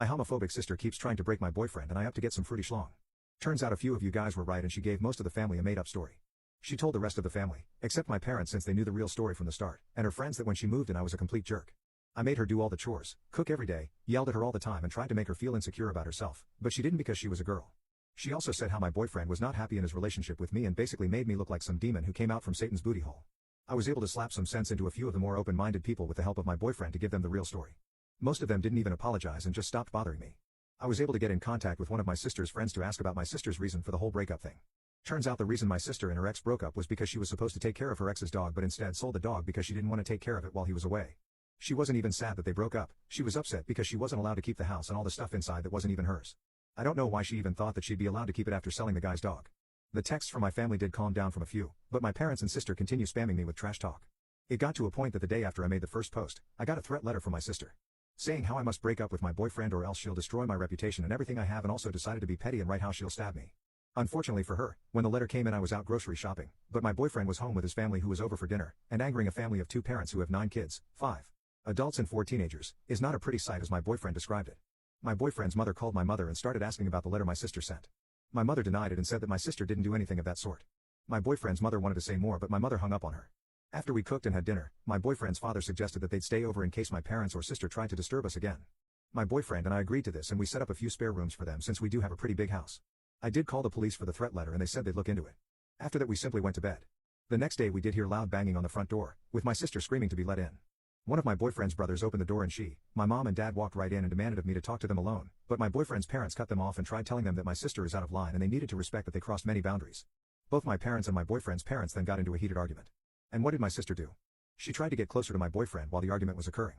My homophobic sister keeps trying to break my boyfriend and I up to get some fruity schlong. Turns out a few of you guys were right and she gave most of the family a made-up story. She told the rest of the family, except my parents since they knew the real story from the start, and her friends that when she moved in I was a complete jerk. I made her do all the chores, cook every day, yelled at her all the time and tried to make her feel insecure about herself, but she didn't because she was a girl. She also said how my boyfriend was not happy in his relationship with me and basically made me look like some demon who came out from Satan's booty hole. I was able to slap some sense into a few of the more open-minded people with the help of my boyfriend to give them the real story. Most of them didn't even apologize and just stopped bothering me. I was able to get in contact with one of my sister's friends to ask about my sister's reason for the whole breakup thing. Turns out the reason my sister and her ex broke up was because she was supposed to take care of her ex's dog but instead sold the dog because she didn't want to take care of it while he was away. She wasn't even sad that they broke up, she was upset because she wasn't allowed to keep the house and all the stuff inside that wasn't even hers. I don't know why she even thought that she'd be allowed to keep it after selling the guy's dog. The texts from my family did calm down from a few, but my parents and sister continue spamming me with trash talk. It got to a point that the day after I made the first post, I got a threat letter from my sister, saying how I must break up with my boyfriend or else she'll destroy my reputation and everything I have, and also decided to be petty and write how she'll stab me. Unfortunately for her, when the letter came in I was out grocery shopping, but my boyfriend was home with his family who was over for dinner, and angering a family of 2 parents who have 9 kids, 5 adults and 4 teenagers, is not a pretty sight as my boyfriend described it. My boyfriend's mother called my mother and started asking about the letter my sister sent. My mother denied it and said that my sister didn't do anything of that sort. My boyfriend's mother wanted to say more but my mother hung up on her. After we cooked and had dinner, my boyfriend's father suggested that they'd stay over in case my parents or sister tried to disturb us again. My boyfriend and I agreed to this and we set up a few spare rooms for them since we do have a pretty big house. I did call the police for the threat letter and they said they'd look into it. After that we simply went to bed. The next day we did hear loud banging on the front door, with my sister screaming to be let in. One of my boyfriend's brothers opened the door and my mom and dad walked right in and demanded of me to talk to them alone, but my boyfriend's parents cut them off and tried telling them that my sister is out of line and they needed to respect that they crossed many boundaries. Both my parents and my boyfriend's parents then got into a heated argument. And what did my sister do? She tried to get closer to my boyfriend while the argument was occurring.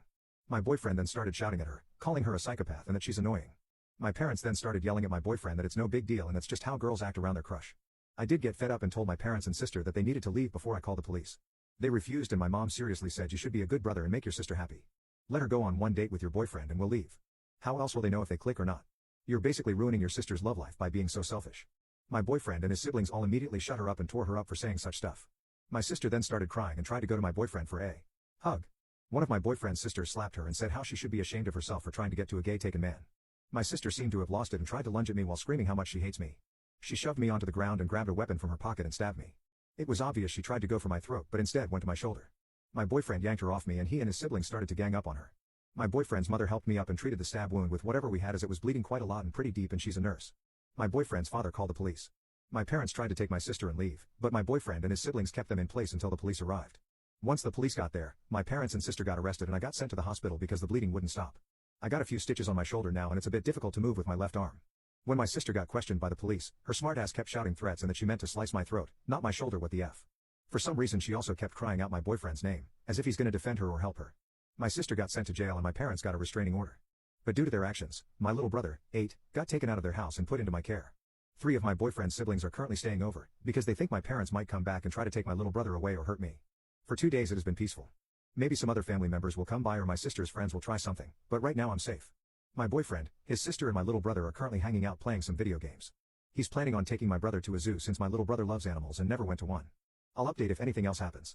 My boyfriend then started shouting at her, calling her a psychopath and that she's annoying. My parents then started yelling at my boyfriend that it's no big deal and that's just how girls act around their crush. I did get fed up and told my parents and sister that they needed to leave before I called the police. They refused and my mom seriously said you should be a good brother and make your sister happy. Let her go on one date with your boyfriend and we'll leave. How else will they know if they click or not? You're basically ruining your sister's love life by being so selfish. My boyfriend and his siblings all immediately shut her up and tore her up for saying such stuff. My sister then started crying and tried to go to my boyfriend for a hug. One of my boyfriend's sisters slapped her and said how she should be ashamed of herself for trying to get to a gay-taken man. My sister seemed to have lost it and tried to lunge at me while screaming how much she hates me. She shoved me onto the ground and grabbed a weapon from her pocket and stabbed me. It was obvious she tried to go for my throat but instead went to my shoulder. My boyfriend yanked her off me and he and his siblings started to gang up on her. My boyfriend's mother helped me up and treated the stab wound with whatever we had as it was bleeding quite a lot and pretty deep and she's a nurse. My boyfriend's father called the police. My parents tried to take my sister and leave, but my boyfriend and his siblings kept them in place until the police arrived. Once the police got there, my parents and sister got arrested and I got sent to the hospital because the bleeding wouldn't stop. I got a few stitches on my shoulder now and it's a bit difficult to move with my left arm. When my sister got questioned by the police, her smartass kept shouting threats and that she meant to slice my throat, not my shoulder. What the F? For some reason she also kept crying out my boyfriend's name, as if he's gonna defend her or help her. My sister got sent to jail and my parents got a restraining order. But due to their actions, my little brother, 8, got taken out of their house and put into my care. 3 of my boyfriend's siblings are currently staying over, because they think my parents might come back and try to take my little brother away or hurt me. For 2 days it has been peaceful. Maybe some other family members will come by or my sister's friends will try something, but right now I'm safe. My boyfriend, his sister and my little brother are currently hanging out playing some video games. He's planning on taking my brother to a zoo since my little brother loves animals and never went to one. I'll update if anything else happens.